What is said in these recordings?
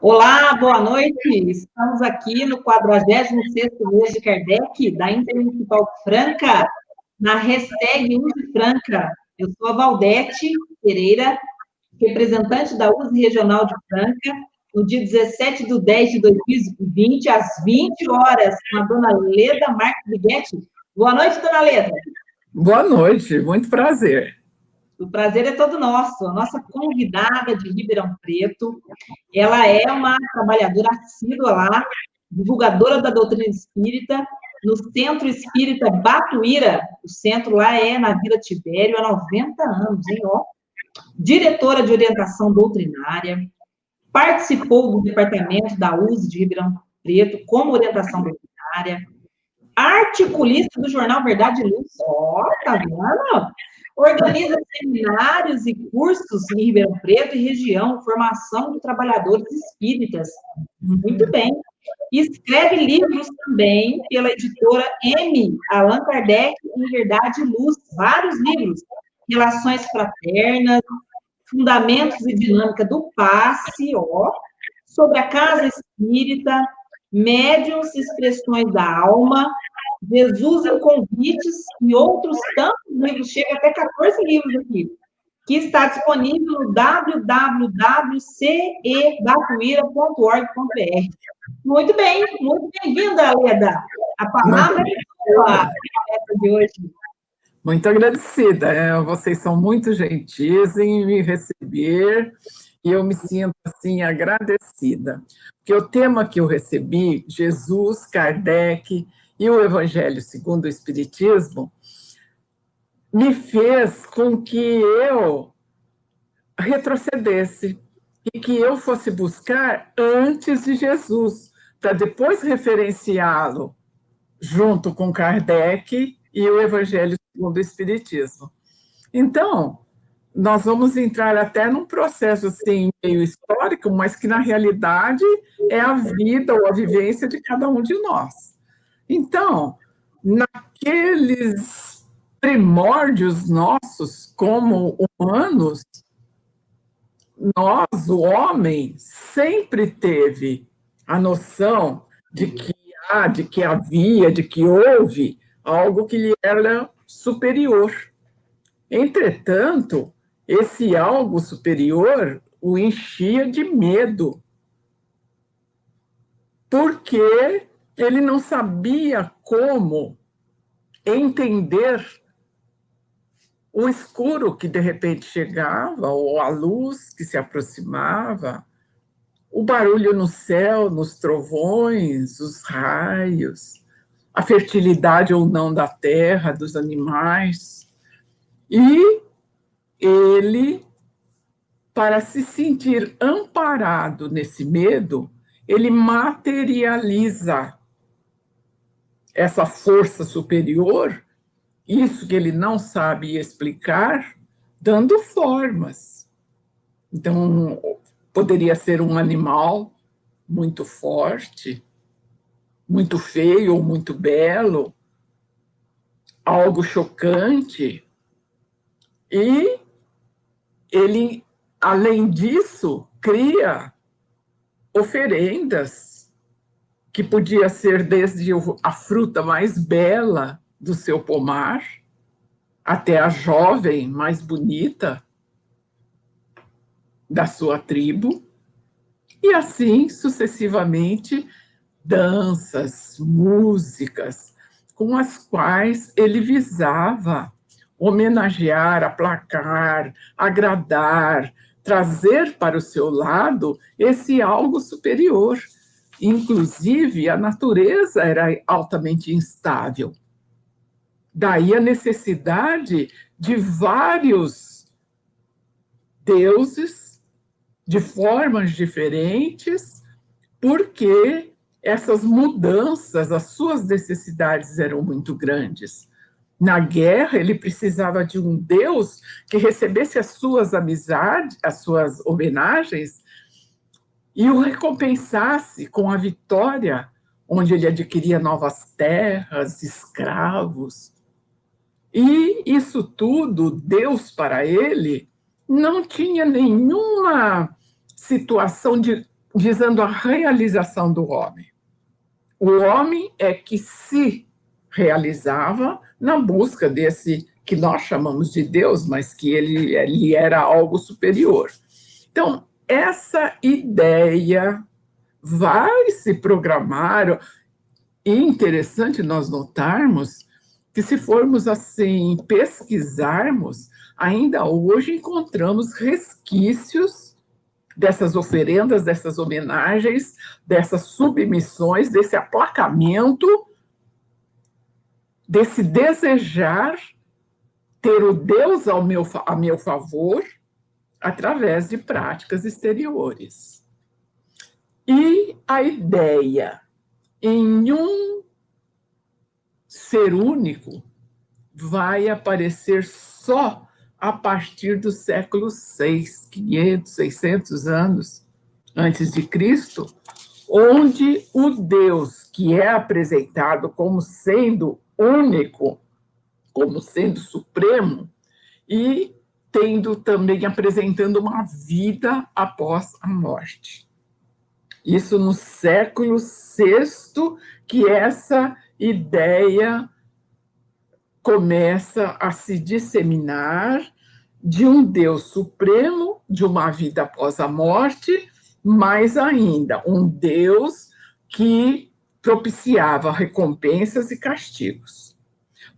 Olá, boa noite. Estamos aqui no 46º mês de Kardec, da Intermunicipal de Franca, na hashtag Use Franca. Eu sou a Valdete Pereira, representante da USE Regional de Franca, no dia 17/10/2020, às 20 horas, com a dona Leda Marques Biguetti. Boa noite, dona Leda. Boa noite, muito prazer. O prazer é todo nosso. A nossa convidada de Ribeirão Preto, ela é uma trabalhadora assídua lá, divulgadora da doutrina espírita, no Centro Espírita Batuíra. O centro lá é na Vila Tibério, há 90 anos, hein? Ó. Diretora de orientação doutrinária, participou do departamento da USE de Ribeirão Preto como orientação doutrinária, articulista do jornal Verdade e Luz. Ó, tá vendo? Organiza seminários e cursos em Ribeirão Preto e região, formação de trabalhadores espíritas. Muito bem. Escreve livros também pela editora M. Allan Kardec em Verdade e Luz. Vários livros. Relações fraternas, Fundamentos e Dinâmica do Passe, ó, sobre a casa espírita, Médiuns e Expressões da Alma, Jesus em Convites e outros tantos livros, chega até 14 livros aqui, que está disponível no www.cebatuira.org.br. Muito bem-vinda, Leda. A palavra é sua de hoje. Muito agradecida. Vocês são muito gentis em me receber e eu me sinto assim agradecida. Porque o tema que eu recebi, Jesus, Kardec e o Evangelho segundo o Espiritismo, me fez com que eu retrocedesse e que eu fosse buscar antes de Jesus, para depois referenciá-lo junto com Kardec e o Evangelho segundo o Espiritismo. Então, nós vamos entrar até num processo assim, meio histórico, mas que na realidade é a vida ou a vivência de cada um de nós. Então, naqueles primórdios nossos como humanos, nós, o homem, sempre teve a noção de que havia, de que houve algo que lhe era superior. Entretanto, esse algo superior o enchia de medo, porque ele não sabia como entender o escuro que de repente chegava, ou a luz que se aproximava, o barulho no céu, nos trovões, os raios, a fertilidade ou não da terra, dos animais. E ele, para se sentir amparado nesse medo, ele materializa essa força superior, isso que ele não sabe explicar, dando formas. Então, poderia ser um animal muito forte, muito feio ou muito belo, algo chocante. E ele, além disso, cria oferendas, que podia ser desde a fruta mais bela do seu pomar, até a jovem mais bonita da sua tribo, e assim sucessivamente, danças, músicas, com as quais ele visava homenagear, aplacar, agradar, trazer para o seu lado esse algo superior. Inclusive, a natureza era altamente instável. Daí a necessidade de vários deuses, de formas diferentes, porque essas mudanças, as suas necessidades eram muito grandes. Na guerra, ele precisava de um Deus que recebesse as suas amizades, as suas homenagens, e o recompensasse com a vitória, onde ele adquiria novas terras, escravos. E isso tudo, Deus para ele, não tinha nenhuma situação de visando a realização do homem. O homem é que se realizava na busca desse que nós chamamos de Deus, mas que ele era algo superior. Então, essa ideia vai se programar, e é interessante nós notarmos que, se formos assim pesquisarmos, ainda hoje encontramos resquícios dessas oferendas, dessas homenagens, dessas submissões, desse aplacamento, desse desejar ter o Deus a meu favor através de práticas exteriores. E a ideia em um ser único vai aparecer só a partir do século VI, 500, 600 anos antes de Cristo, onde o Deus que é apresentado como sendo único, como sendo supremo, e apresentando uma vida após a morte. Isso no século VI, que essa ideia começa a se disseminar de um Deus supremo, de uma vida após a morte, mais ainda, um Deus que propiciava recompensas e castigos.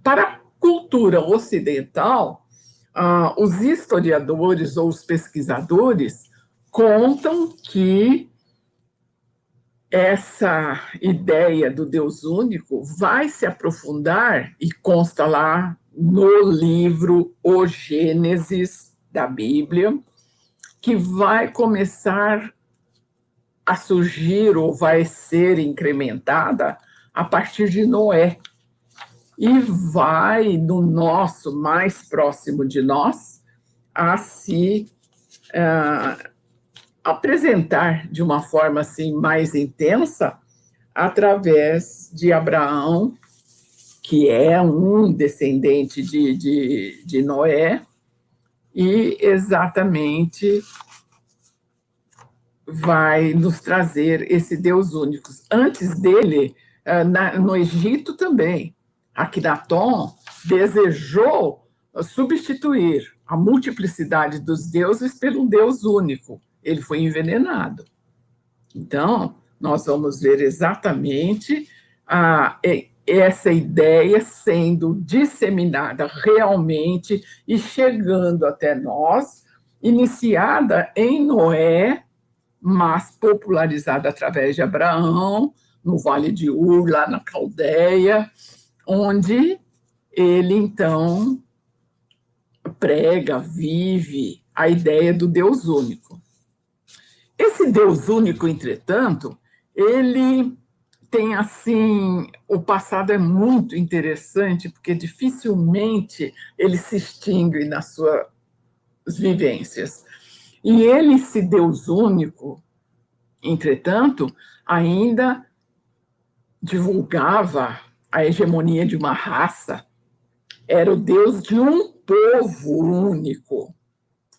Para a cultura ocidental, os historiadores ou os pesquisadores contam que essa ideia do Deus único vai se aprofundar, e consta lá no livro O Gênesis da Bíblia, que vai começar a surgir ou vai ser incrementada a partir de Noé. E vai, no nosso, mais próximo de nós, a se apresentar de uma forma assim mais intensa através de Abraão, que é um descendente de Noé, e exatamente vai nos trazer esse Deus único. Antes dele, no Egito também, Akhenaton desejou substituir a multiplicidade dos deuses pelo Deus único. Ele foi envenenado. Então, nós vamos ver exatamente essa ideia sendo disseminada realmente e chegando até nós, iniciada em Noé, mas popularizada através de Abraão, no Vale de Ur, lá na Caldeia, onde ele, então, prega, vive a ideia do Deus único. Esse Deus único, entretanto, ele tem, assim, o passado é muito interessante, porque dificilmente ele se extingue nas suas vivências. E ele, esse Deus único, entretanto, ainda divulgava a hegemonia de uma raça, era o Deus de um povo único,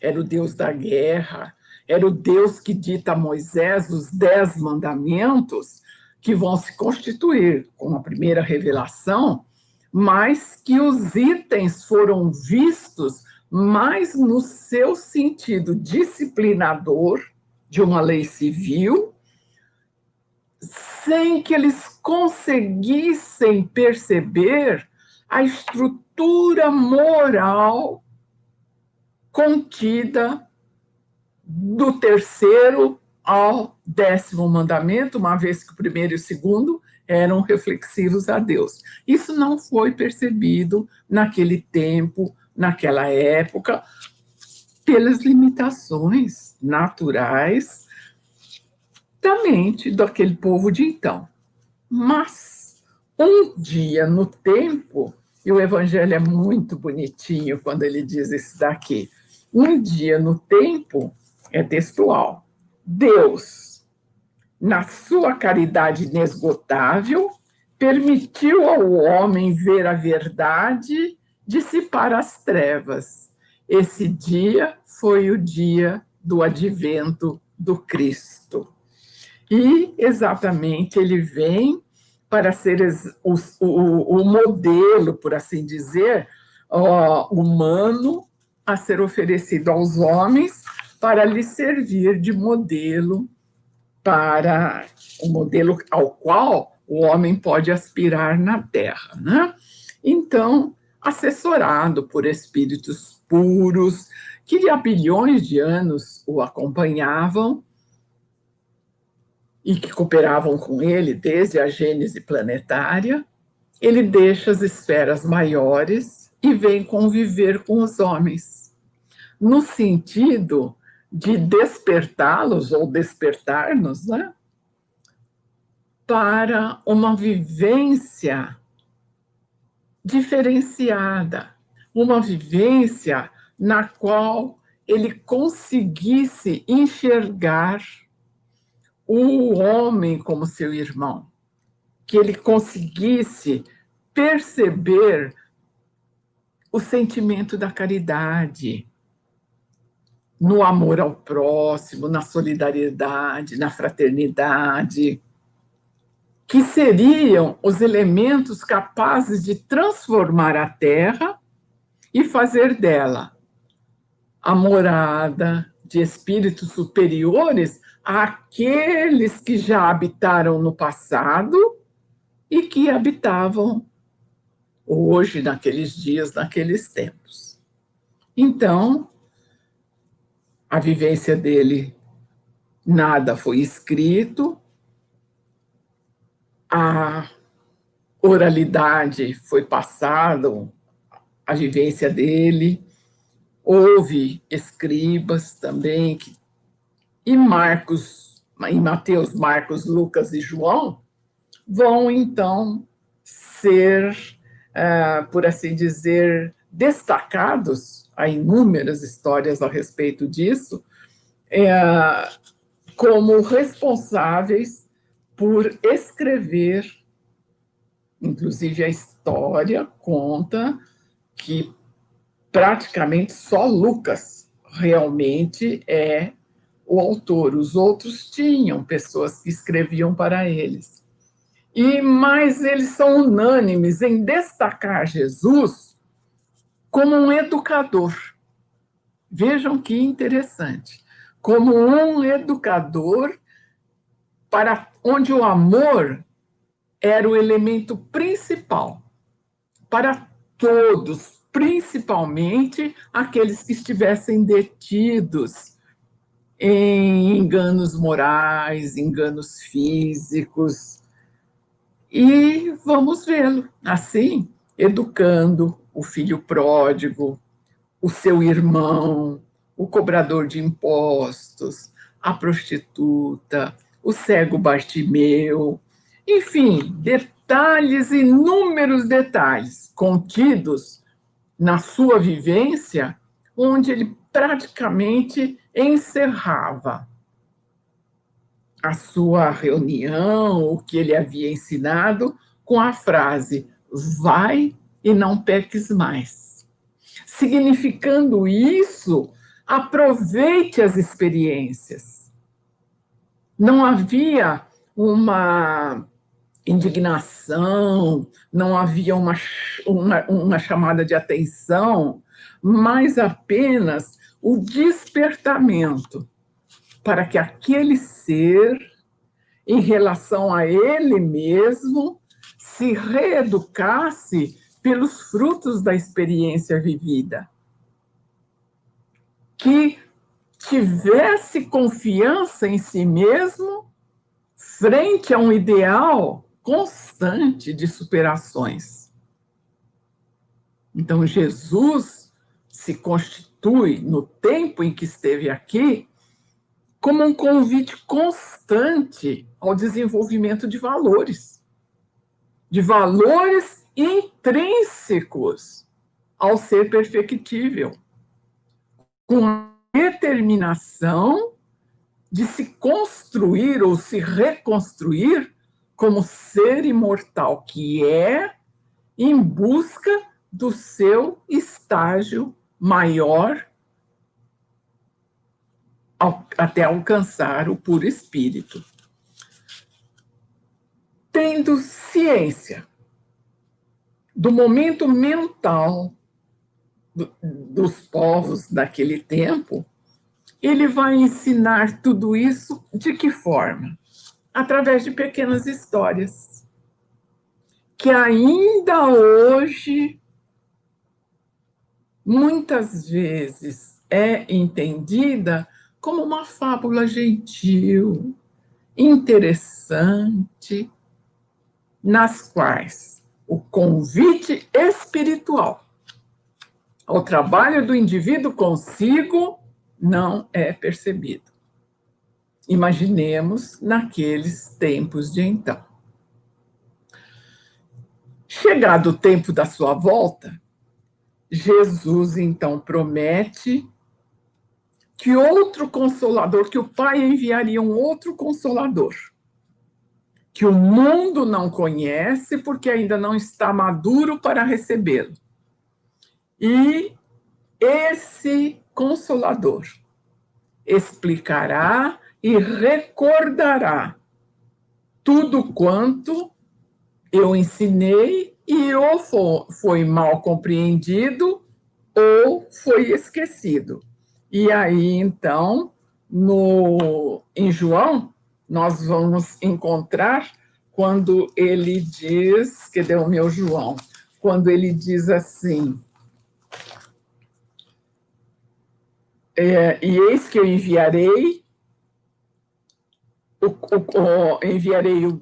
era o Deus da guerra, era o Deus que dita a Moisés os 10 mandamentos, que vão se constituir com a primeira revelação, mas que os itens foram vistos mais no seu sentido disciplinador de uma lei civil, sem que eles conseguissem perceber a estrutura moral contida do terceiro ao 10º mandamento, uma vez que o primeiro e o segundo eram reflexivos a Deus. Isso não foi percebido naquele tempo, naquela época, pelas limitações naturais da mente daquele povo de então. Mas, um dia no tempo, e o Evangelho é muito bonitinho quando ele diz isso daqui, um dia no tempo, é textual, Deus, na sua caridade inesgotável, permitiu ao homem ver a verdade, dissipar as trevas. Esse dia foi o dia do advento do Cristo. E, exatamente, ele vem para ser o modelo, por assim dizer, humano a ser oferecido aos homens para lhes servir de modelo para o modelo ao qual o homem pode aspirar na Terra, né? Então, assessorado por espíritos puros que há bilhões de anos o acompanhavam e que cooperavam com ele desde a gênese planetária, ele deixa as esferas maiores e vem conviver com os homens, no sentido de despertá-los ou despertar-nos, né, para uma vivência diferenciada, uma vivência na qual ele conseguisse enxergar o homem como seu irmão, que ele conseguisse perceber o sentimento da caridade, no amor ao próximo, na solidariedade, na fraternidade, que seriam os elementos capazes de transformar a Terra e fazer dela a morada de espíritos superiores àqueles que já habitaram no passado e que habitavam hoje, naqueles dias, naqueles tempos. Então, a vivência dele, nada foi escrito, a oralidade foi passada, a vivência dele, houve escribas também, e Marcos, em Mateus, Marcos, Lucas e João, vão então ser, por assim dizer, destacados, há inúmeras histórias a respeito disso, como responsáveis por escrever, inclusive a história conta que praticamente só Lucas realmente é o autor, os outros tinham pessoas que escreviam para eles. Mas eles são unânimes em destacar Jesus como um educador. Vejam que interessante. Como um educador para onde o amor era o elemento principal para todos, principalmente aqueles que estivessem detidos em enganos morais, enganos físicos. E vamos vê-lo assim, educando o filho pródigo, o seu irmão, o cobrador de impostos, a prostituta, o cego Bartimeu, enfim, detalhes, inúmeros detalhes contidos na sua vivência, onde ele praticamente encerrava a sua reunião, o que ele havia ensinado, com a frase: vai e não peques mais. Significando isso, aproveite as experiências. Não havia uma indignação, não havia uma chamada de atenção, mas apenas o despertamento para que aquele ser, em relação a ele mesmo, se reeducasse pelos frutos da experiência vivida. Que tivesse confiança em si mesmo frente a um ideal constante de superações. Então, Jesus se constitui, no tempo em que esteve aqui, como um convite constante ao desenvolvimento de valores intrínsecos ao ser perfectível, com a determinação de se construir ou se reconstruir como ser imortal que é, em busca do seu estágio maior até alcançar o puro espírito. tendo ciência do momento mental dos povos daquele tempo, ele vai ensinar tudo isso de que forma? Através de pequenas histórias, que ainda hoje, muitas vezes, é entendida como uma fábula gentil, interessante, nas quais o convite espiritual ao trabalho do indivíduo consigo não é percebido. Imaginemos naqueles tempos de então. Chegado o tempo da sua volta, Jesus então promete que outro consolador, que o Pai enviaria um outro consolador, que o mundo não conhece porque ainda não está maduro para recebê-lo. E esse consolador explicará e recordará tudo quanto eu ensinei e ou foi mal compreendido ou foi esquecido. E aí, então, em João, nós vamos encontrar quando ele diz, cadê o meu João? Quando ele diz assim, e eis que eu enviarei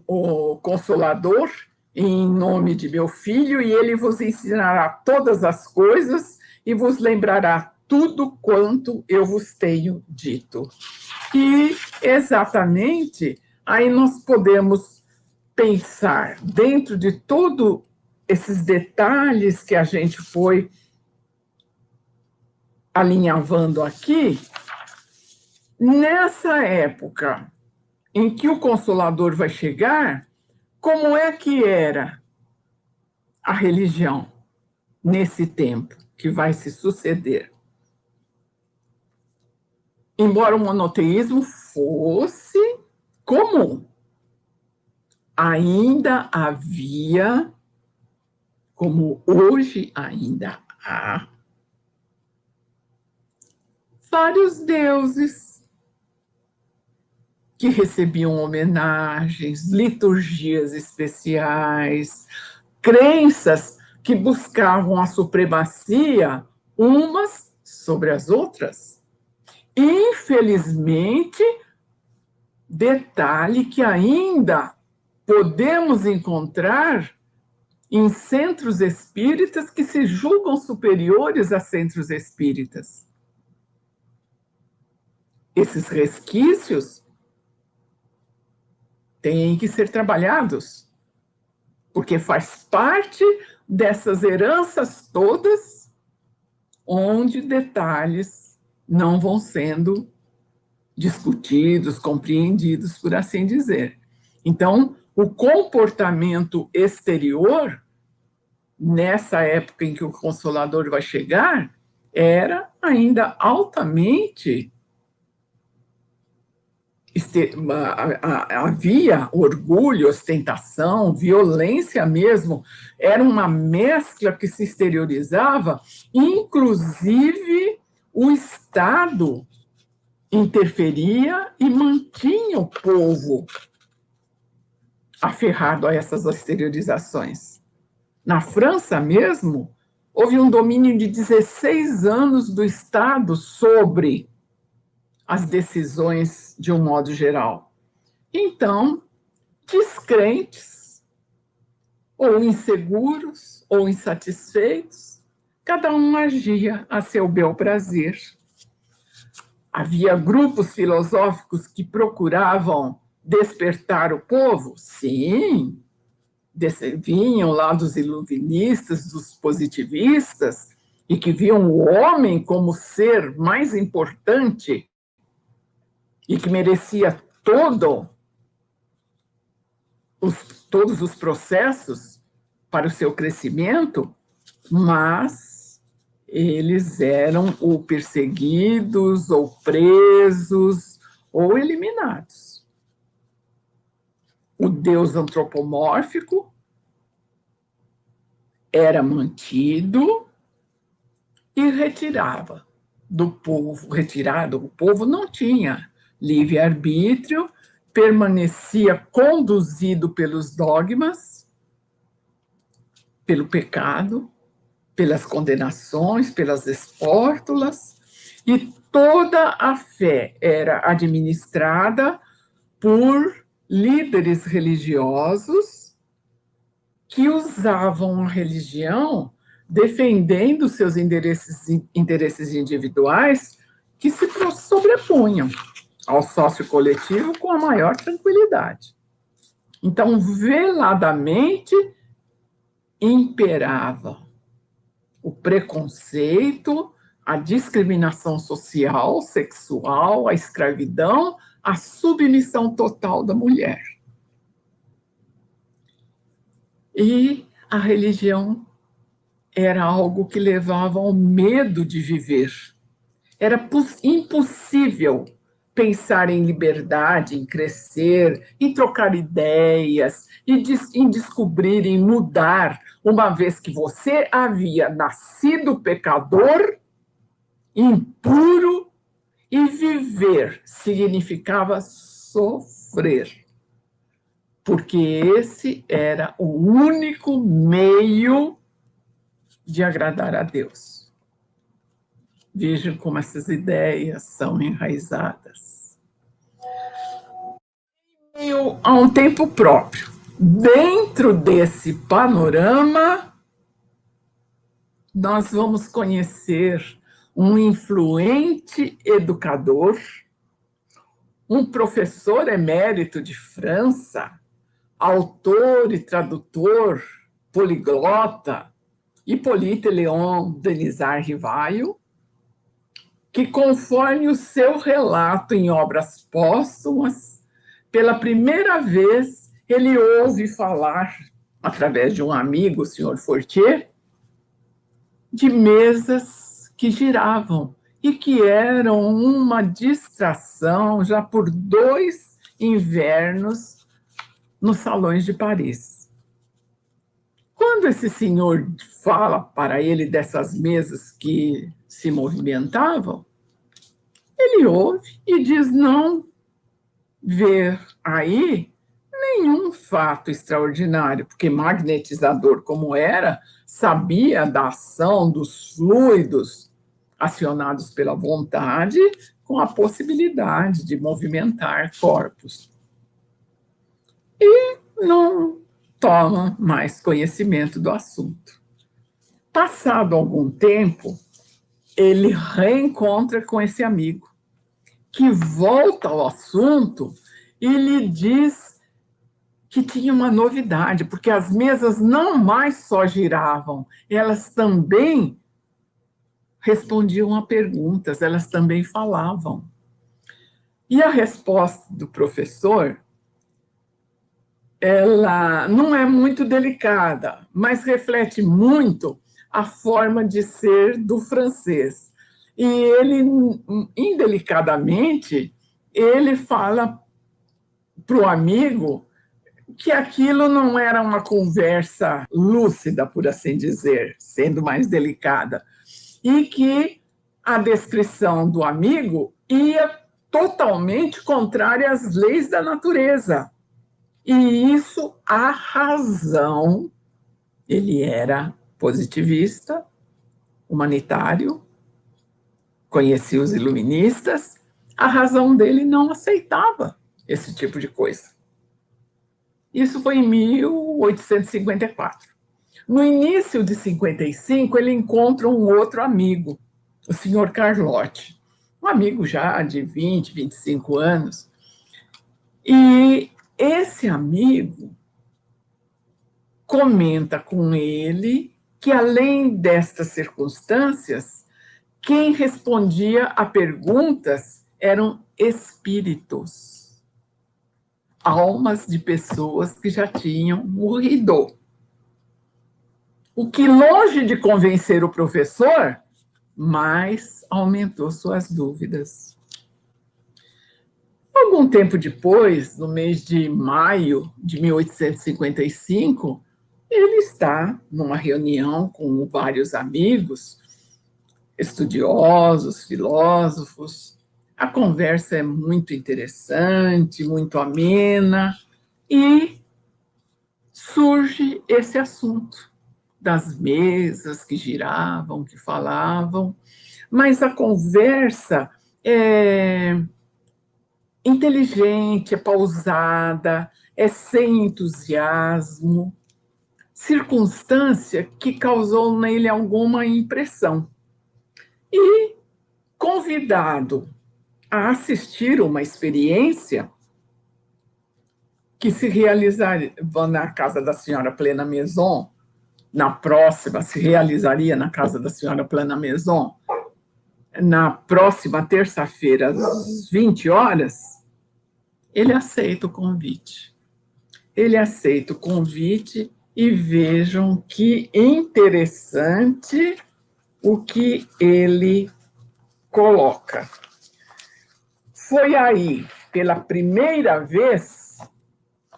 o Consolador em nome de meu Filho, e ele vos ensinará todas as coisas e vos lembrará tudo quanto eu vos tenho dito. E, exatamente, aí nós podemos pensar, dentro de todos esses detalhes que a gente foi alinhavando aqui, nessa época em que o Consolador vai chegar, como é que era a religião nesse tempo que vai se suceder? Embora o monoteísmo fosse comum, ainda havia, como hoje ainda há, vários deuses que recebiam homenagens, liturgias especiais, crenças que buscavam a supremacia umas sobre as outras. Infelizmente, detalhe que ainda podemos encontrar em centros espíritas que se julgam superiores a centros espíritas. Esses resquícios têm que ser trabalhados, porque faz parte dessas heranças todas, onde detalhes não vão sendo discutidos, compreendidos, por assim dizer. Então, o comportamento exterior, nessa época em que o Consolador vai chegar, era ainda altamente... havia orgulho, ostentação, violência mesmo, era uma mescla que se exteriorizava, inclusive o Estado interferia e mantinha o povo aferrado a essas exteriorizações. Na França mesmo, houve um domínio de 16 anos do Estado sobre as decisões de um modo geral. Então, descrentes, ou inseguros, ou insatisfeitos, cada um agia a seu bel prazer. Havia grupos filosóficos que procuravam despertar o povo? Sim, vinham lá dos iluministas, dos positivistas, e que viam o homem como ser mais importante e que merecia todos os processos para o seu crescimento, mas eles eram ou perseguidos, ou presos, ou eliminados. o Deus antropomórfico era mantido e retirado do povo. O povo não tinha livre-arbítrio, permanecia conduzido pelos dogmas, pelo pecado, pelas condenações, pelas espórtulas, e toda a fé era administrada por líderes religiosos que usavam a religião defendendo seus interesses individuais que se sobrepunham ao sócio coletivo com a maior tranquilidade. Então, veladamente, imperava o preconceito, a discriminação social, sexual, a escravidão, a submissão total da mulher. E a religião era algo que levava ao medo de viver. Era impossível pensar em liberdade, em crescer, em trocar ideias, em descobrir, em mudar, uma vez que você havia nascido pecador, impuro, e viver significava sofrer, porque esse era o único meio de agradar a Deus. Vejam como essas ideias são enraizadas. E a um tempo próprio, dentro desse panorama, nós vamos conhecer um influente educador, um professor emérito de França, autor e tradutor, poliglota, Hippolyte Léon Denisard Rivaio, que, conforme o seu relato em obras póstumas, pela primeira vez ele ouve falar, através de um amigo, o senhor Fortier, de mesas que giravam e que eram uma distração já por 2 invernos nos salões de Paris. Quando esse senhor fala para ele dessas mesas que se movimentavam, ele ouve e diz não ver aí nenhum fato extraordinário, porque magnetizador como era, sabia da ação dos fluidos acionados pela vontade com a possibilidade de movimentar corpos. E não toma mais conhecimento do assunto. Passado algum tempo, ele reencontra com esse amigo, que volta ao assunto e lhe diz que tinha uma novidade, porque as mesas não mais só giravam, elas também respondiam a perguntas, elas também falavam. E a resposta do professor, ela não é muito delicada, mas reflete muito a forma de ser do francês. E ele, indelicadamente, ele fala para o amigo que aquilo não era uma conversa lúcida, por assim dizer, sendo mais delicada, e que a descrição do amigo ia totalmente contrária às leis da natureza. E isso, a razão, ele era positivista, humanitário, conhecia os iluministas, a razão dele não aceitava esse tipo de coisa. Isso foi em 1854. No início de 55, ele encontra um outro amigo, o senhor Carlotti, um amigo já de 20, 25 anos. E esse amigo comenta com ele que, além destas circunstâncias, quem respondia a perguntas eram espíritos, almas de pessoas que já tinham morrido. O que, longe de convencer o professor, mais aumentou suas dúvidas. Algum tempo depois, no mês de maio de 1855, ele está numa reunião com vários amigos, estudiosos, filósofos. A conversa é muito interessante, muito amena, e surge esse assunto das mesas que giravam, que falavam, mas a conversa é inteligente, é pausada, é sem entusiasmo, circunstância que causou nele alguma impressão. E, convidado a assistir uma experiência que se realizaria na casa da senhora Plena Maison, na próxima, se realizaria na casa da senhora Plena Maison, na próxima terça-feira, às 20 horas, ele aceita o convite. Ele aceita o convite e vejam que interessante o que ele coloca. Foi aí, pela primeira vez,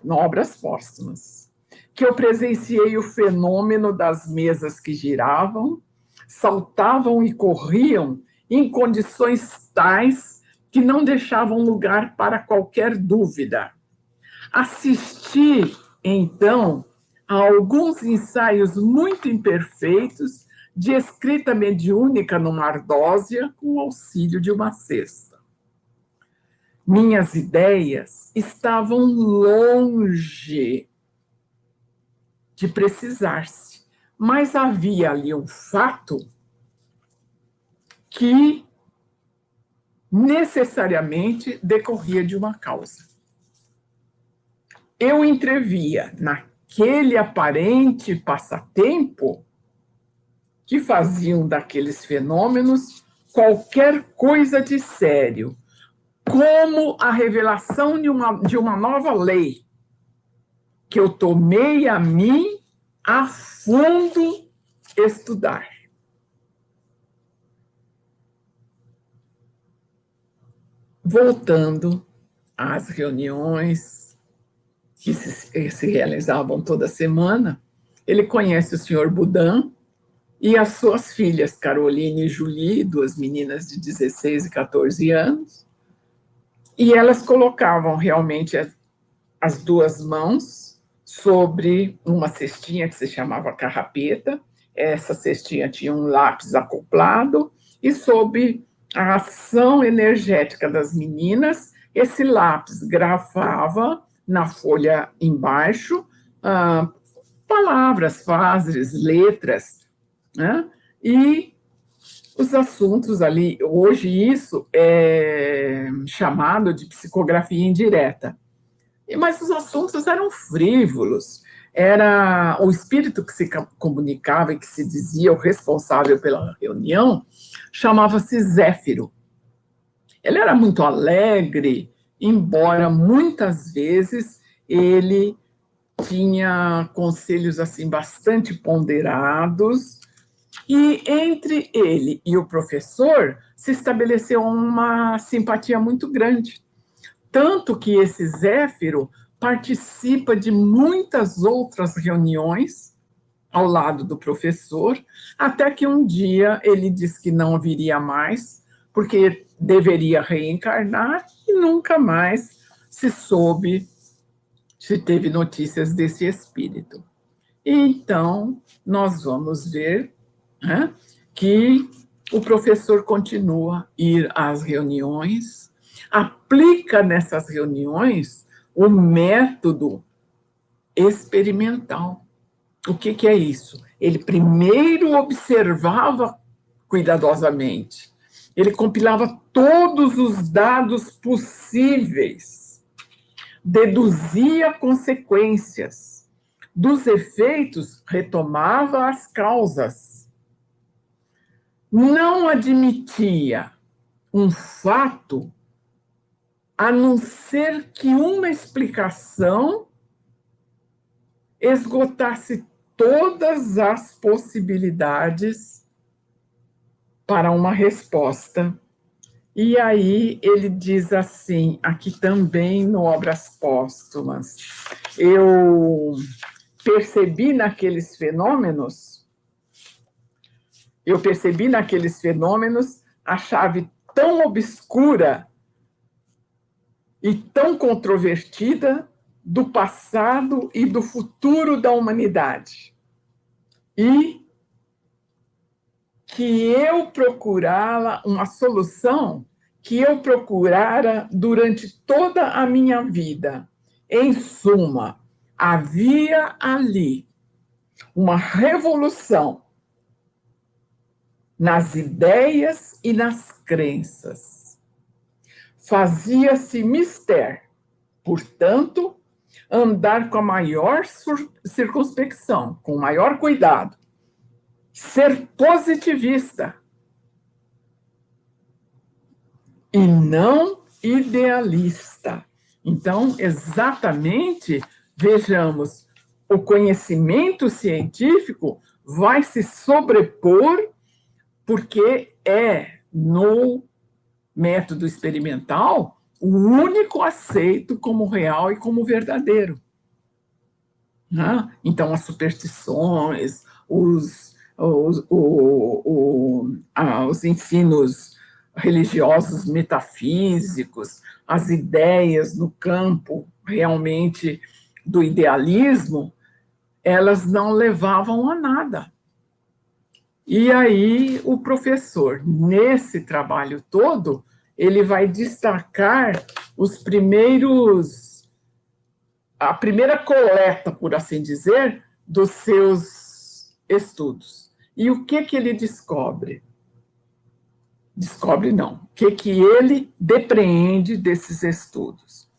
em Obras Póstumas, que eu presenciei o fenômeno das mesas que giravam, saltavam e corriam em condições tais que não deixavam lugar para qualquer dúvida. Assisti, então, a alguns ensaios muito imperfeitos de escrita mediúnica numa ardósia com o auxílio de uma cesta. Minhas ideias estavam longe de precisar-se, mas havia ali um fato que necessariamente decorria de uma causa. Eu entrevia naquele aparente passatempo que faziam daqueles fenômenos qualquer coisa de sério, como a revelação de uma nova lei, que eu tomei a mim a fundo estudar. Voltando às reuniões que se realizavam toda semana, ele conhece o senhor Boudin e as suas filhas, Caroline e Julie, duas meninas de 16 e 14 anos, e elas colocavam realmente as duas mãos sobre uma cestinha que se chamava carrapeta. Essa cestinha tinha um lápis acoplado, e sob a ação energética das meninas, esse lápis grafava na folha embaixo palavras, frases, letras, né? E os assuntos ali, hoje isso é chamado de psicografia indireta. Mas os assuntos eram frívolos. Era o espírito que se comunicava e que se dizia o responsável pela reunião, chamava-se Zéfiro. Ele era muito alegre, embora muitas vezes ele tinha conselhos assim bastante ponderados, e entre ele e o professor se estabeleceu uma simpatia muito grande. Tanto que esse Zéfiro participa de muitas outras reuniões ao lado do professor, até que um dia ele diz que não viria mais, porque deveria reencarnar, e nunca mais se soube, se teve notícias desse espírito. Então, nós vamos ver, né, que o professor continua a ir às reuniões, aplica nessas reuniões o método experimental. O que é isso? Ele primeiro observava cuidadosamente, ele compilava todos os dados possíveis, deduzia consequências, dos efeitos retomava as causas, não admitia um fato a não ser que uma explicação esgotasse todas as possibilidades para uma resposta E aí ele diz assim, aqui também no Obras Póstumas, eu percebi naqueles fenômenos a chave tão obscura e tão controvertida do passado e do futuro da humanidade. E que eu procurara uma solução que eu procurara durante toda a minha vida. Em suma, havia ali uma revolução nas ideias e nas crenças. Fazia-se mister, portanto, andar com a maior circunspecção, com o maior cuidado, ser positivista e não idealista. Então, exatamente, vejamos, o conhecimento científico vai se sobrepor porque é, no método experimental, o único aceito como real e como verdadeiro. Então, as superstições, os ensinos religiosos metafísicos, as ideias no campo realmente do idealismo, elas não levavam a nada. E aí o professor, nesse trabalho todo, ele vai destacar a primeira coleta, por assim dizer, dos seus estudos. E o que ele descobre? Descobre não. O que ele depreende desses estudos?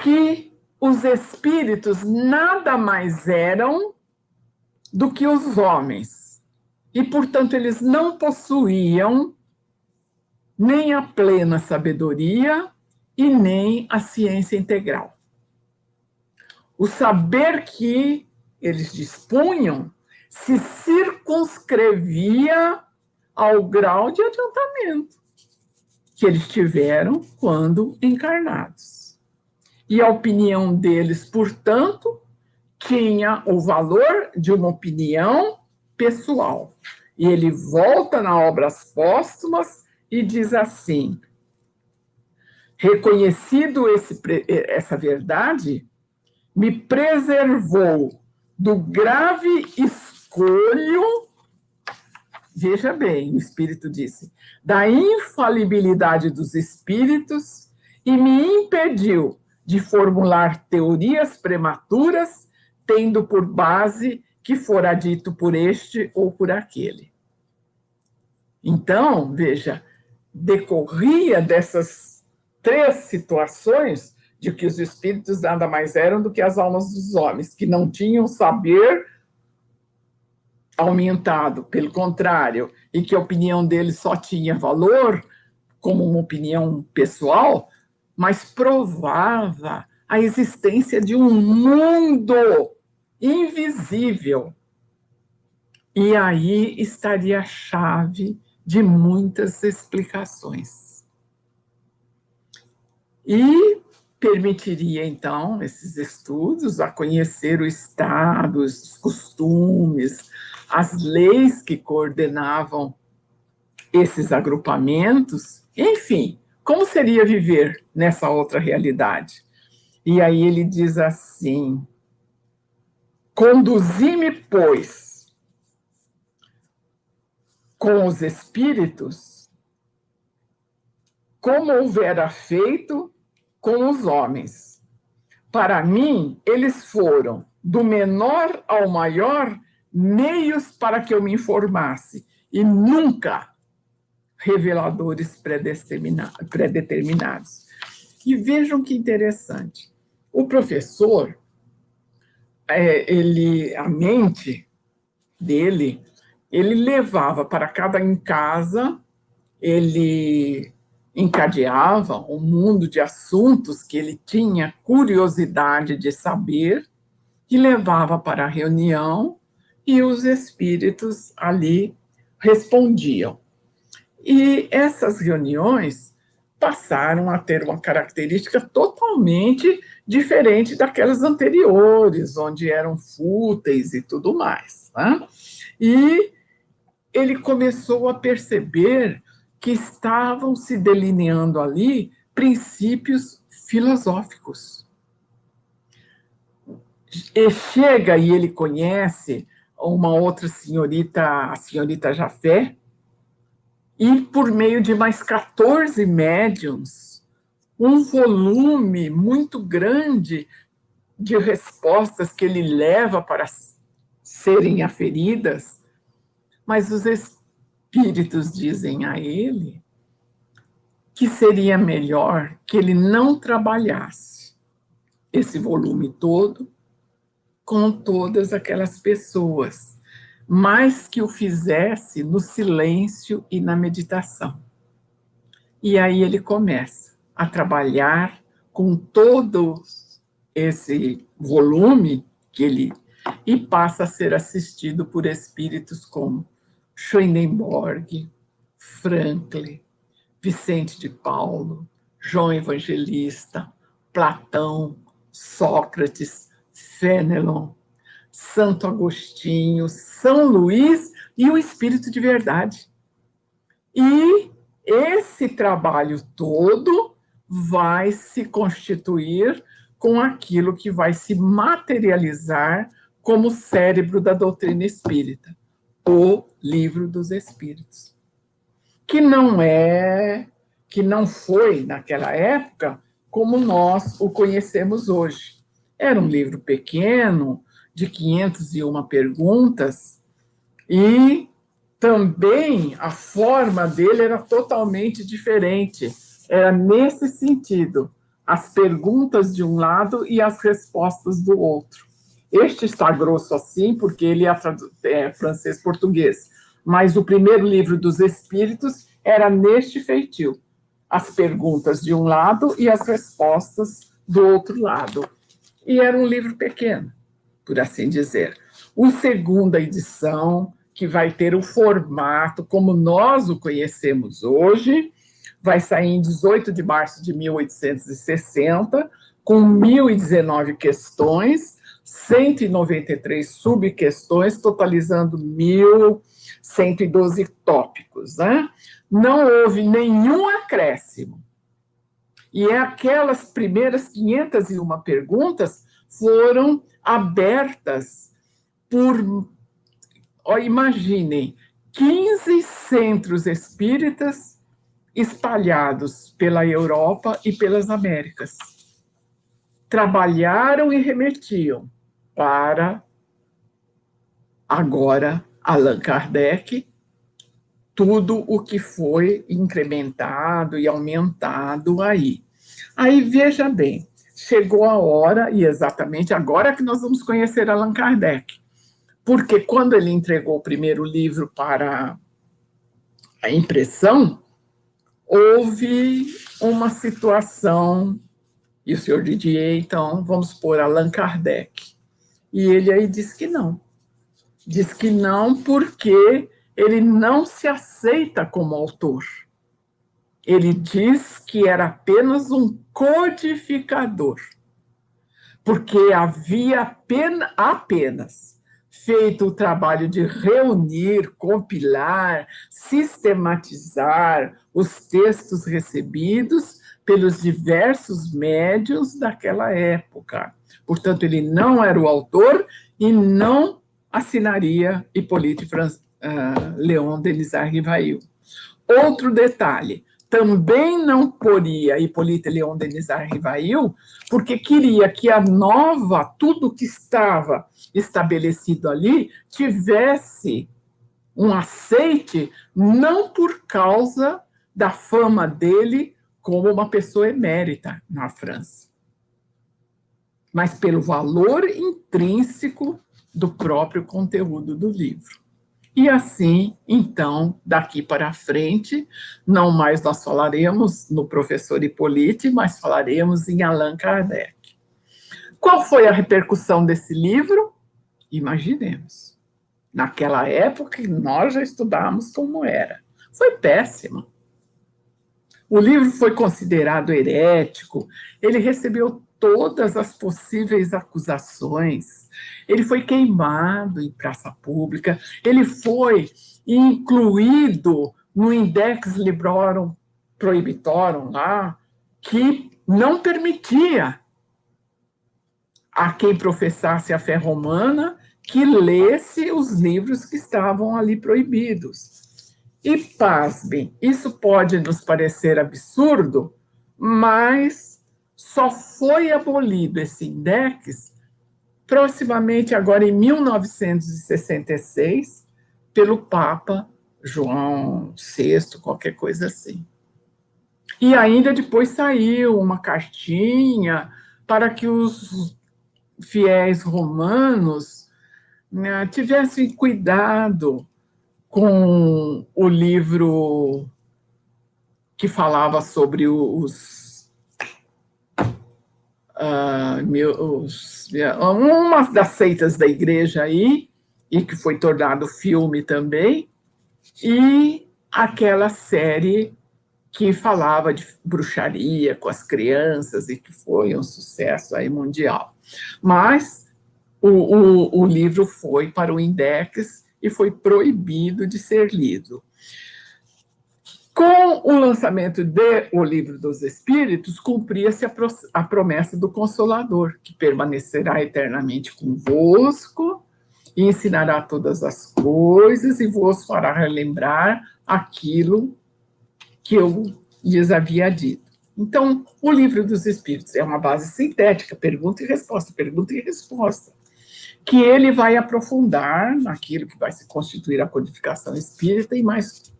Que os espíritos nada mais eram do que os homens. E, portanto, eles não possuíam nem a plena sabedoria e nem a ciência integral. O saber que eles dispunham se circunscrevia ao grau de adiantamento que eles tiveram quando encarnados. E a opinião deles, portanto, tinha o valor de uma opinião pessoal. E ele volta na Obras Póstumas e diz assim: reconhecido essa verdade, me preservou do grave escolho, veja bem, o Espírito disse, da infalibilidade dos espíritos e me impediu de formular teorias prematuras, tendo por base que fora dito por este ou por aquele. Então, veja, decorria dessas três situações de que os espíritos nada mais eram do que as almas dos homens, que não tinham saber aumentado, pelo contrário, e que a opinião deles só tinha valor como uma opinião pessoal, mas provava a existência de um mundo invisível. E aí estaria a chave de muitas explicações. E permitiria, então, esses estudos a conhecer o estado, os costumes, as leis que coordenavam esses agrupamentos, enfim, como seria viver nessa outra realidade? E aí ele diz assim: conduzi-me, pois, com os espíritos, como houvera feito com os homens. Para mim, eles foram, do menor ao maior, meios para que eu me informasse, e nunca reveladores predeterminados. E vejam que interessante. O professor, a mente dele, ele levava para cada casa, ele encadeava um mundo de assuntos que ele tinha curiosidade de saber e levava para a reunião e os espíritos ali respondiam. E essas reuniões passaram a ter uma característica totalmente diferente daquelas anteriores, onde eram fúteis e tudo mais, né? E ele começou a perceber que estavam se delineando ali princípios filosóficos. E chega e ele conhece uma outra senhorita, a senhorita Jafé, e por meio de mais 14 médiums, um volume muito grande de respostas que ele leva para serem aferidas, mas os espíritos dizem a ele que seria melhor que ele não trabalhasse esse volume todo com todas aquelas pessoas, mas que o fizesse no silêncio e na meditação. E aí ele começa a trabalhar com todo esse volume e passa a ser assistido por espíritos como Swedenborg, Franklin, Vicente de Paulo, João Evangelista, Platão, Sócrates, Fénelon, Santo Agostinho, São Luís e o Espírito de Verdade. E esse trabalho todo vai se constituir com aquilo que vai se materializar como cérebro da doutrina espírita, o Livro dos Espíritos, que não foi naquela época como nós o conhecemos hoje. Era um livro pequeno, de 501 perguntas, e também a forma dele era totalmente diferente. Era nesse sentido, as perguntas de um lado e as respostas do outro. Este está grosso assim, porque ele é francês-português, mas o primeiro livro dos Espíritos era neste feitio. As perguntas de um lado e as respostas do outro lado. E era um livro pequeno, por assim dizer. A segunda edição, que vai ter o formato como nós o conhecemos hoje, vai sair em 18 de março de 1860, com 1.019 questões, 193 subquestões, totalizando 1.112 tópicos, né? Não houve nenhum acréscimo. E aquelas primeiras 501 perguntas foram abertas por, imaginem, 15 centros espíritas espalhados pela Europa e pelas Américas. Trabalharam e remetiam para, agora, Allan Kardec, tudo o que foi incrementado e aumentado aí. Aí, veja bem, chegou a hora, e exatamente agora que nós vamos conhecer Allan Kardec, porque quando ele entregou o primeiro livro para a impressão, houve uma situação, e o senhor Didier, então, vamos pôr Allan Kardec. E ele aí diz que não. Diz que não porque ele não se aceita como autor. Ele diz que era apenas um codificador, porque havia apenas feito o trabalho de reunir, compilar, sistematizar os textos recebidos pelos diversos médiuns daquela época. Portanto, ele não era o autor e não assinaria Hippolyte Léon Denisard Rivail. Outro detalhe, também não poria Hippolyte Léon Denisard Rivail, porque queria que a nova, tudo que estava estabelecido ali, tivesse um aceite, não por causa da fama dele como uma pessoa emérita na França, mas pelo valor intrínseco do próprio conteúdo do livro. E assim, então, daqui para frente, não mais nós falaremos no professor Hippolyte, mas falaremos em Allan Kardec. Qual foi a repercussão desse livro? Imaginemos. Naquela época, nós já estudávamos como era. foi péssima. O livro foi considerado herético, ele recebeu todas as possíveis acusações, ele foi queimado em praça pública, ele foi incluído no Index Librorum Prohibitorum lá, que não permitia a quem professasse a fé romana que lesse os livros que estavam ali proibidos. E, pasmem, isso pode nos parecer absurdo, mas só foi abolido esse index proximamente agora em 1966 pelo Papa João VI, qualquer coisa assim. E ainda depois saiu uma cartinha para que os fiéis romanos, né, tivessem cuidado com o livro que falava sobre uma das seitas da igreja aí, e que foi tornado filme também, e aquela série que falava de bruxaria com as crianças e que foi um sucesso aí mundial. Mas o livro foi para o Index e foi proibido de ser lido. Com o lançamento de O Livro dos Espíritos, cumpria-se a promessa do Consolador, que permanecerá eternamente convosco e ensinará todas as coisas e vos fará relembrar aquilo que eu lhes havia dito. Então, o Livro dos Espíritos é uma base sintética, pergunta e resposta, que ele vai aprofundar naquilo que vai se constituir a codificação espírita e mais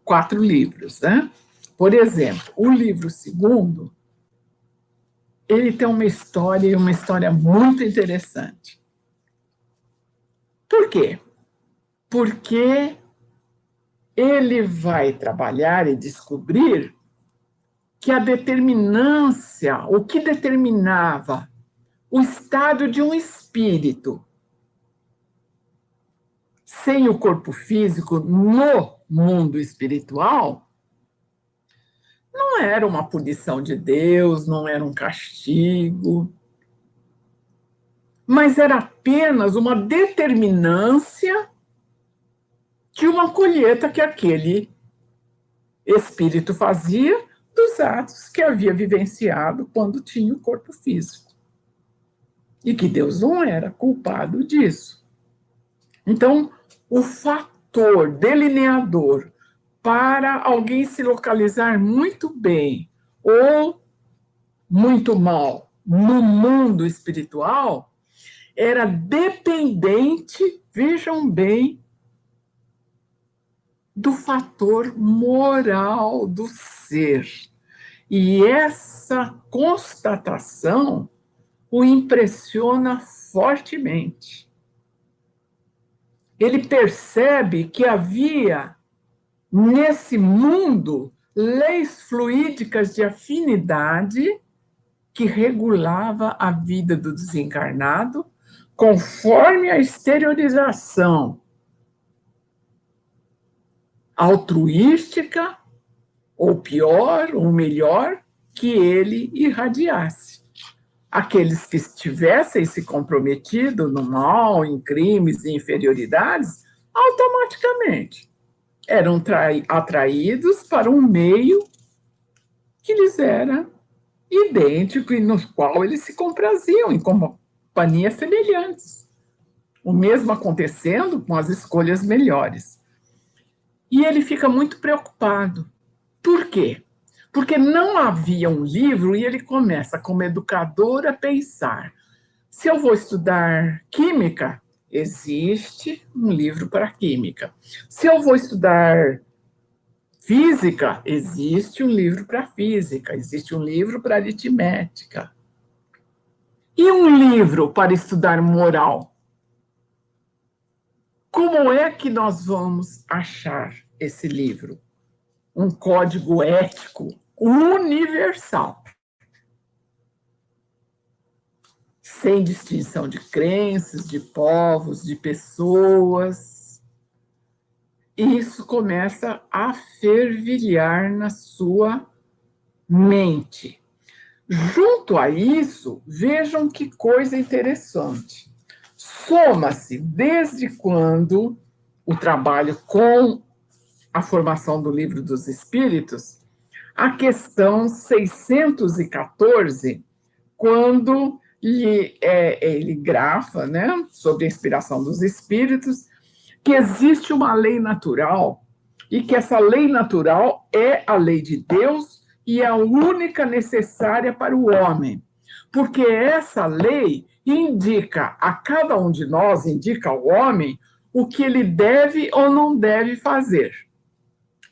4 livros, né? Por exemplo, o livro segundo, ele tem uma história muito interessante. Por quê? Porque ele vai trabalhar e descobrir que a determinância, o que determinava o estado de um espírito sem o corpo físico no mundo espiritual, não era uma punição de Deus, não era um castigo, mas era apenas uma determinância de uma colheita que aquele espírito fazia dos atos que havia vivenciado quando tinha o corpo físico. E que Deus não era culpado disso. Então, o fator delineador para alguém se localizar muito bem ou muito mal no mundo espiritual era dependente, vejam bem, do fator moral do ser. E essa constatação o impressiona fortemente. Ele percebe que havia nesse mundo leis fluídicas de afinidade que regulava a vida do desencarnado conforme a exteriorização altruística, ou pior, ou melhor, que ele irradiasse. Aqueles que estivessem se comprometido no mal, em crimes e inferioridades, automaticamente eram atraídos para um meio que lhes era idêntico e no qual eles se compraziam em companhias semelhantes. O mesmo acontecendo com as escolhas melhores. E ele fica muito preocupado. Por quê? Porque não havia um livro e ele começa, como educador, a pensar: se eu vou estudar química, existe um livro para química. Se eu vou estudar física, existe um livro para física, existe um livro para aritmética. E um livro para estudar moral? Como é que nós vamos achar esse livro? Um código ético universal, sem distinção de crenças, de povos, de pessoas. isso começa a fervilhar na sua mente. Junto a isso, vejam que coisa interessante. Soma-se, desde quando o trabalho com a formação do Livro dos Espíritos, a questão 614, quando ele grafa, né, sobre a inspiração dos espíritos, que existe uma lei natural e que essa lei natural é a lei de Deus e é a única necessária para o homem, porque essa lei indica a cada um de nós, indica ao homem, o que ele deve ou não deve fazer.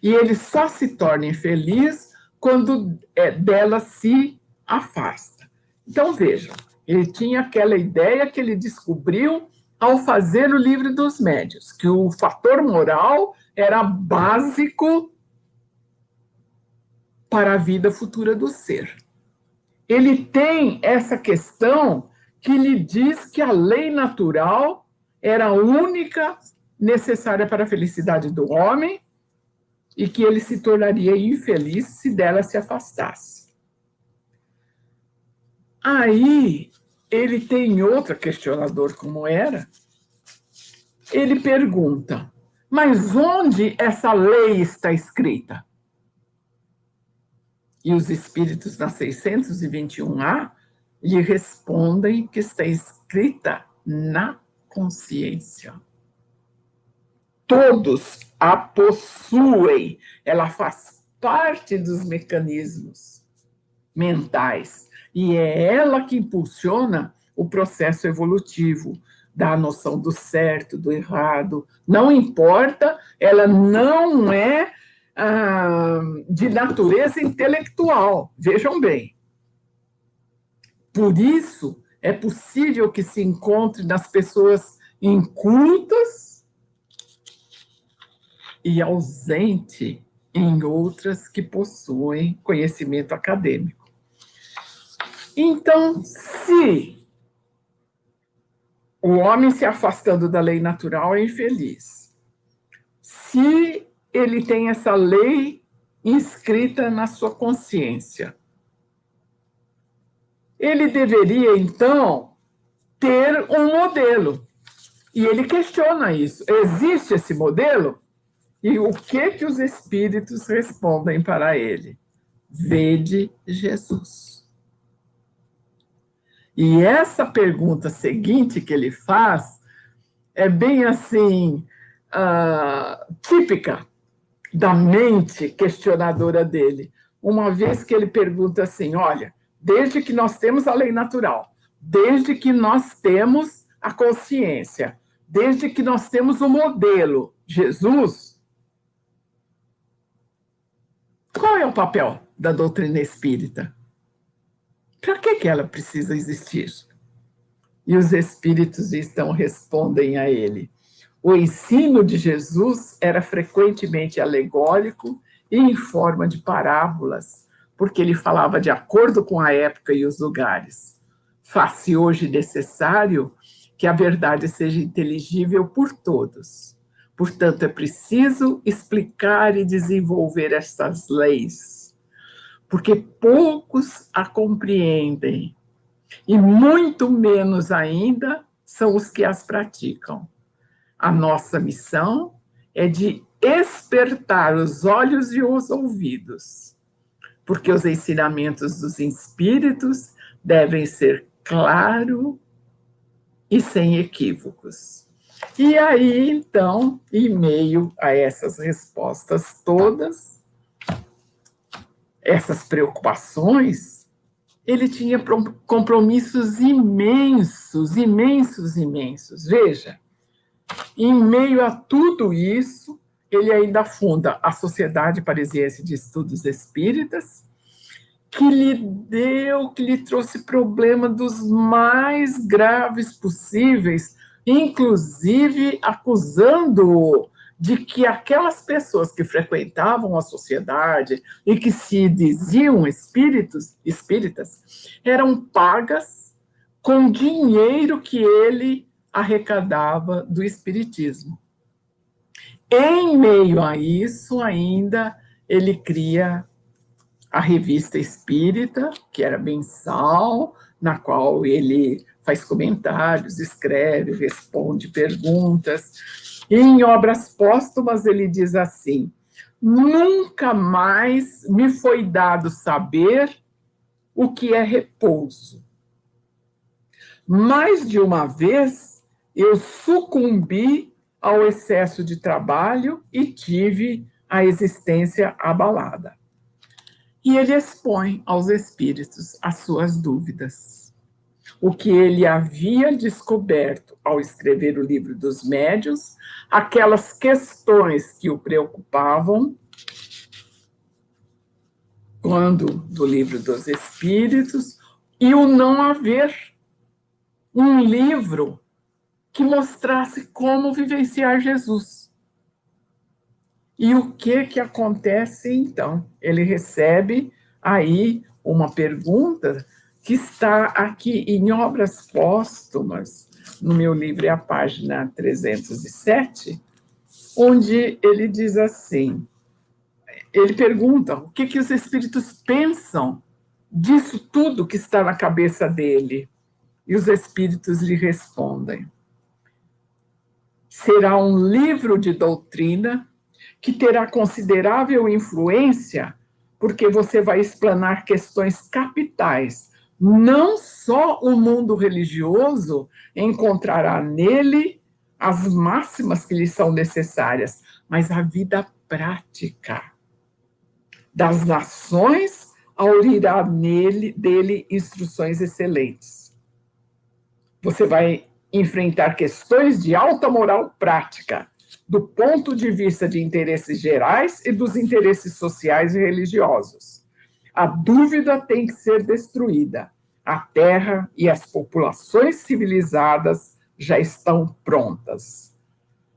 E ele só se torna infeliz quando dela se afasta. Então, vejam, ele tinha aquela ideia que ele descobriu ao fazer o Livro dos Médiuns, que o fator moral era básico para a vida futura do ser. Ele tem essa questão que lhe diz que a lei natural era a única necessária para a felicidade do homem e que ele se tornaria infeliz se dela se afastasse. Aí, ele tem outro questionador como era, ele pergunta, mas onde essa lei está escrita? E os espíritos na 621A lhe respondem que está escrita na consciência. Todos a possuem, ela faz parte dos mecanismos mentais, e é ela que impulsiona o processo evolutivo, da noção do certo, do errado, não importa, ela não é de natureza intelectual, vejam bem. Por isso, é possível que se encontre nas pessoas incultas e ausente em outras que possuem conhecimento acadêmico. Então, se o homem se afastando da lei natural é infeliz, se ele tem essa lei inscrita na sua consciência, ele deveria, então, ter um modelo. E ele questiona isso. Existe esse modelo? E o que os espíritos respondem para ele? Vede Jesus. E essa pergunta seguinte que ele faz é bem assim, típica da mente questionadora dele. Uma vez que ele pergunta assim, olha, desde que nós temos a lei natural, desde que nós temos a consciência, desde que nós temos o modelo, Jesus, qual é o papel da doutrina espírita? Para que ela precisa existir? E os espíritos então respondem a ele. O ensino de Jesus era frequentemente alegórico e em forma de parábolas, porque ele falava de acordo com a época e os lugares. Faz-se hoje necessário que a verdade seja inteligível por todos. Portanto, é preciso explicar e desenvolver essas leis, porque poucos a compreendem, e muito menos ainda são os que as praticam. A nossa missão é de despertar os olhos e os ouvidos, porque os ensinamentos dos espíritos devem ser claros e sem equívocos. E aí, então, em meio a essas respostas todas, essas preocupações, ele tinha compromissos imensos, imensos, imensos. Veja, em meio a tudo isso, ele ainda funda a Sociedade Parisiense de Estudos Espíritas, que lhe trouxe problema dos mais graves possíveis, inclusive acusando-o de que aquelas pessoas que frequentavam a sociedade e que se diziam espíritas eram pagas com dinheiro que ele arrecadava do espiritismo. Em meio a isso, ainda, ele cria a Revista Espírita, que era mensal, na qual ele faz comentários, escreve, responde perguntas. E em Obras Póstumas ele diz assim: nunca mais me foi dado saber o que é repouso. Mais de uma vez eu sucumbi ao excesso de trabalho e tive a existência abalada. E ele expõe aos espíritos as suas dúvidas. O que ele havia descoberto ao escrever o Livro dos Médiuns, aquelas questões que o preocupavam, quando do Livro dos Espíritos, e o não haver um livro que mostrasse como vivenciar Jesus. E o que acontece então? Ele recebe aí uma pergunta que está aqui em Obras Póstumas, no meu livro é a página 307, onde ele diz assim, ele pergunta o que os espíritos pensam disso tudo que está na cabeça dele. E os espíritos lhe respondem: será um livro de doutrina que terá considerável influência, porque você vai explanar questões capitais. Não só o mundo religioso encontrará nele as máximas que lhe são necessárias, mas a vida prática das nações aurirá dele instruções excelentes. Você vai enfrentar questões de alta moral prática, do ponto de vista de interesses gerais e dos interesses sociais e religiosos. A dúvida tem que ser destruída. A terra e as populações civilizadas já estão prontas.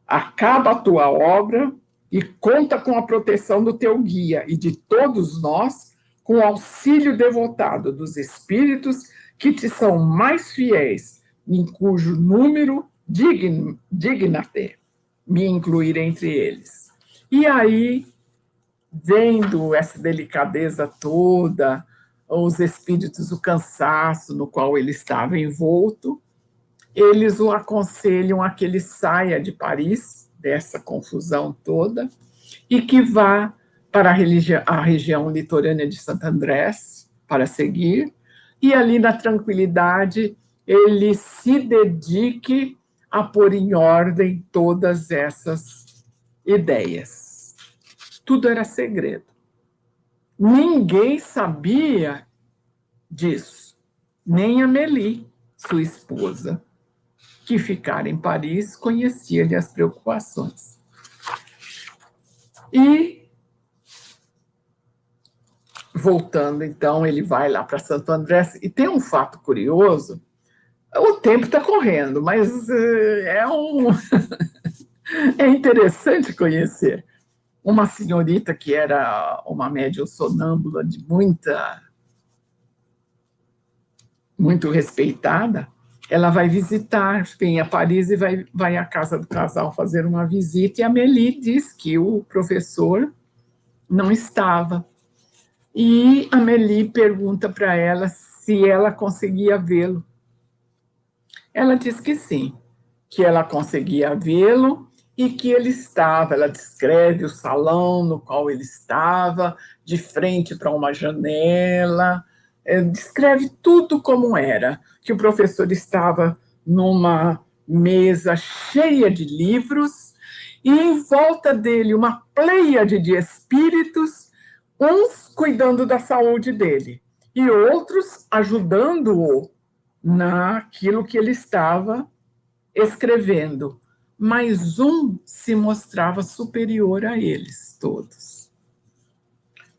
Acaba a tua obra e conta com a proteção do teu guia e de todos nós, com o auxílio devotado dos espíritos que te são mais fiéis, em cujo número digna-te me incluir entre eles. E aí, vendo essa delicadeza toda, os espíritos, o cansaço no qual ele estava envolto, eles o aconselham a que ele saia de Paris, dessa confusão toda, e que vá para a região litorânea de Santo Andrés, para seguir, e ali na tranquilidade ele se dedique a pôr em ordem todas essas ideias. Tudo era segredo. Ninguém sabia disso, nem Amélie, sua esposa, que ficara em Paris, conhecia-lhe as preocupações. E, voltando então, ele vai lá para Santo André, e tem um fato curioso, o tempo está correndo, mas é interessante conhecer. Uma senhorita que era uma médium sonâmbula de muito respeitada, ela vai visitar, vem a Paris e vai à casa do casal fazer uma visita, e a Amélie diz que o professor não estava. E a Amélie pergunta para ela se ela conseguia vê-lo. Ela diz que sim, que ela conseguia vê-lo e que ele estava. Ela descreve o salão no qual ele estava, de frente para uma janela, descreve tudo como era, que o professor estava numa mesa cheia de livros e em volta dele uma pleiade de espíritos, uns cuidando da saúde dele e outros ajudando-o naquilo que ele estava escrevendo, mas um se mostrava superior a eles todos.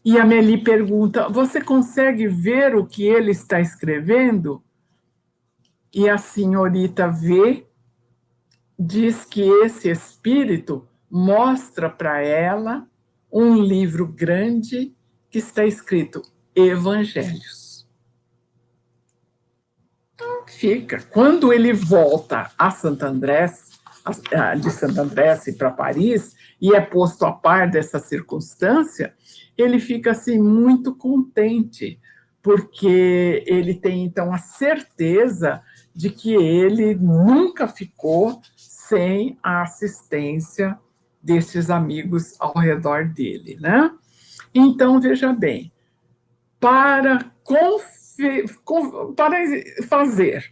E a Amélie pergunta: você consegue ver o que ele está escrevendo? E a senhorita vê, diz que esse espírito mostra para ela um livro grande que está escrito Evangelhos. Então, fica. Quando ele volta a Santo Andrés, de Santo André para Paris, e é posto a par dessa circunstância, ele fica assim muito contente, porque ele tem então a certeza de que ele nunca ficou sem a assistência destes amigos ao redor dele, né? Então, veja bem, para fazer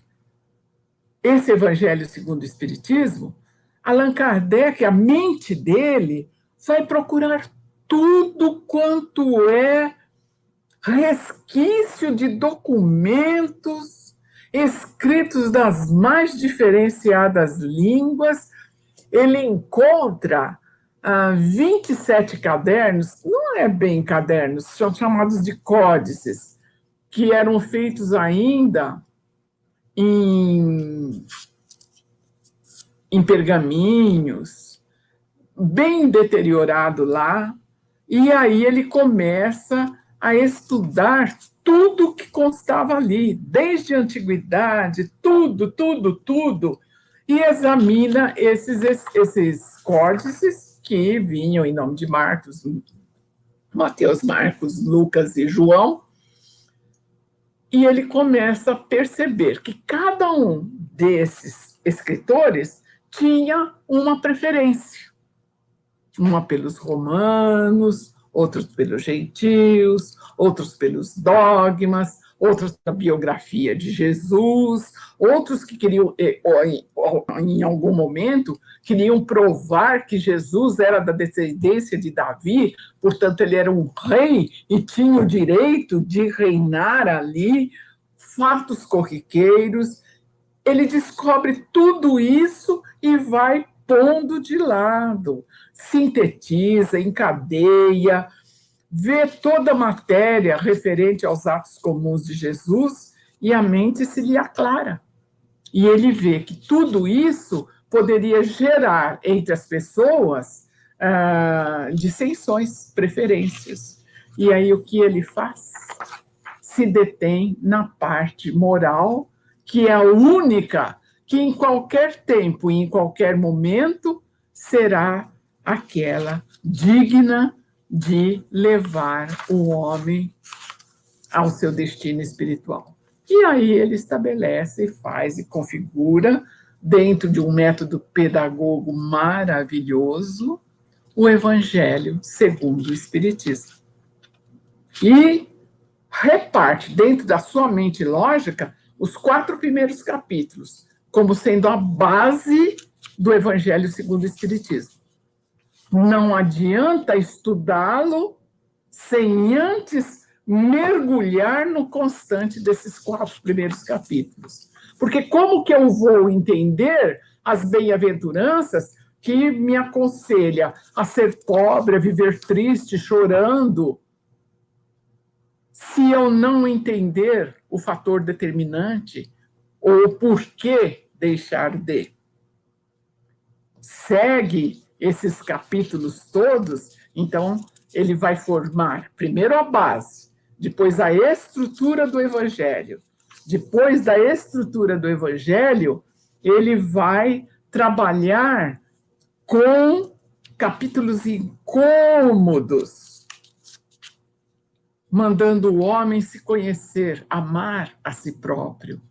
esse Evangelho segundo o Espiritismo, Allan Kardec, a mente dele, vai procurar tudo quanto é resquício de documentos escritos das mais diferenciadas línguas. Ele encontra 27 cadernos, não é bem cadernos, são chamados de códices, que eram feitos ainda em pergaminhos, bem deteriorado lá, e aí ele começa a estudar tudo que constava ali, desde a antiguidade, tudo, e examina esses códices que vinham em nome de Marcos, Mateus, Marcos, Lucas e João, e ele começa a perceber que cada um desses escritores tinha uma preferência. Uma pelos romanos, outros pelos gentios, outros pelos dogmas, outros pela biografia de Jesus, outros que queriam, em algum momento, queriam provar que Jesus era da descendência de Davi, portanto, ele era um rei e tinha o direito de reinar ali, fatos corriqueiros. Ele descobre tudo isso e vai pondo de lado, sintetiza, encadeia, vê toda a matéria referente aos atos comuns de Jesus e a mente se lhe aclara. E ele vê que tudo isso poderia gerar entre as pessoas dissensões, preferências. E aí o que ele faz? Se detém na parte moral, que é a única que em qualquer tempo e em qualquer momento será aquela digna de levar o homem ao seu destino espiritual. E aí ele estabelece, faz e configura, dentro de um método pedagogo maravilhoso, o Evangelho segundo o Espiritismo. E reparte dentro da sua mente lógica os 4 primeiros capítulos, como sendo a base do Evangelho segundo o Espiritismo. Não adianta estudá-lo sem antes mergulhar no constante desses 4 primeiros capítulos. Porque como que eu vou entender as bem-aventuranças que me aconselha a ser pobre, a viver triste, chorando, se eu não entender o fator determinante ou o porquê deixar de? Segue esses capítulos todos, então ele vai formar primeiro a base, depois a estrutura do Evangelho. Depois da estrutura do Evangelho, ele vai trabalhar com capítulos incômodos, mandando o homem se conhecer, amar a si próprio,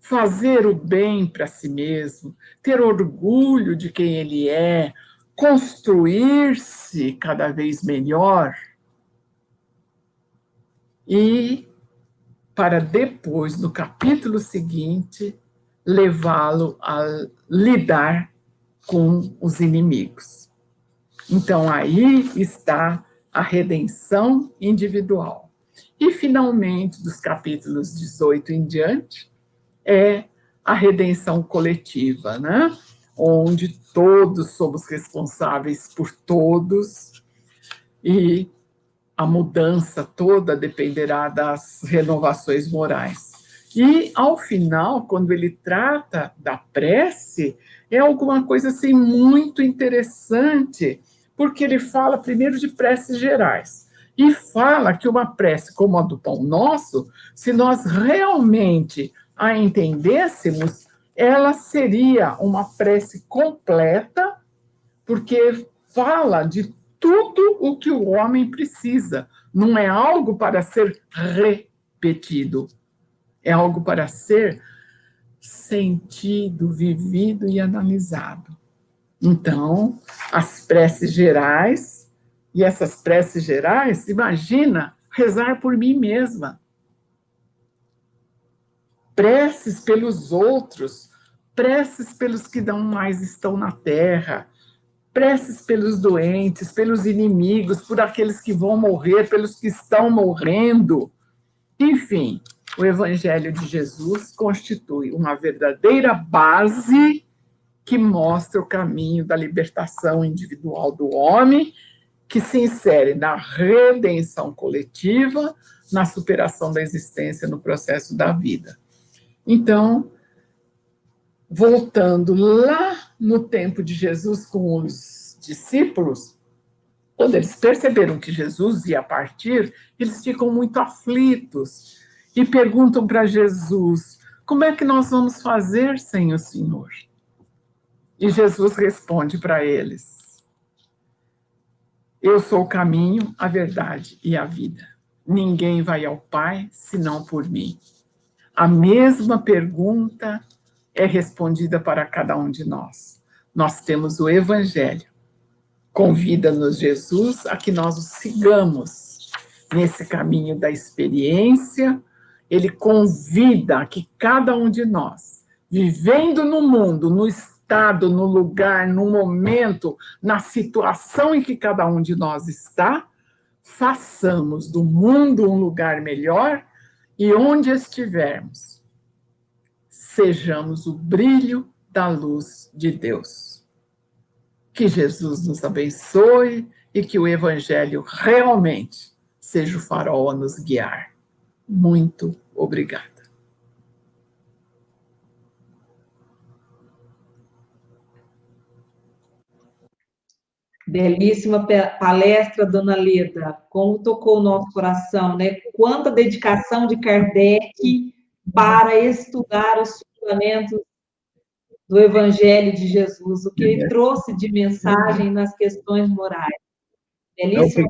fazer o bem para si mesmo, ter orgulho de quem ele é, construir-se cada vez melhor. E para depois, no capítulo seguinte, levá-lo a lidar com os inimigos. Então, aí está a redenção individual. E, finalmente, dos capítulos 18 em diante, é a redenção coletiva, né? Onde todos somos responsáveis por todos e a mudança toda dependerá das renovações morais. E, ao final, quando ele trata da prece, é alguma coisa assim muito interessante, porque ele fala primeiro de preces gerais, e fala que uma prece como a do Pão Nosso, se nós realmente a entendêssemos, ela seria uma prece completa, porque fala de tudo o que o homem precisa. Não é algo para ser repetido, é algo para ser sentido, vivido e analisado. Então, as preces gerais, e essas preces gerais, imagina rezar por mim mesma. Preces pelos outros, preces pelos que não mais estão na terra, preces pelos doentes, pelos inimigos, por aqueles que vão morrer, pelos que estão morrendo. Enfim, o Evangelho de Jesus constitui uma verdadeira base que mostra o caminho da libertação individual do homem, que se insere na redenção coletiva, na superação da existência no processo da vida. Então, voltando lá no tempo de Jesus com os discípulos, quando eles perceberam que Jesus ia partir, eles ficam muito aflitos e perguntam para Jesus: como é que nós vamos fazer sem o Senhor? E Jesus responde para eles: eu sou o caminho, a verdade e a vida. Ninguém vai ao Pai senão por mim. A mesma pergunta é respondida para cada um de nós. Nós temos o Evangelho. Convida-nos Jesus a que nós o sigamos nesse caminho da experiência. Ele convida a que cada um de nós, vivendo no mundo, no estado, no lugar, no momento, na situação em que cada um de nós está, façamos do mundo um lugar melhor e onde estivermos, sejamos o brilho da luz de Deus. Que Jesus nos abençoe e que o Evangelho realmente seja o farol a nos guiar. Muito obrigada. Belíssima palestra, dona Leda. Como tocou o nosso coração, né? Quanta dedicação de Kardec para estudar os fundamentos do Evangelho de Jesus, o que ele trouxe de mensagem nas questões morais. Belíssima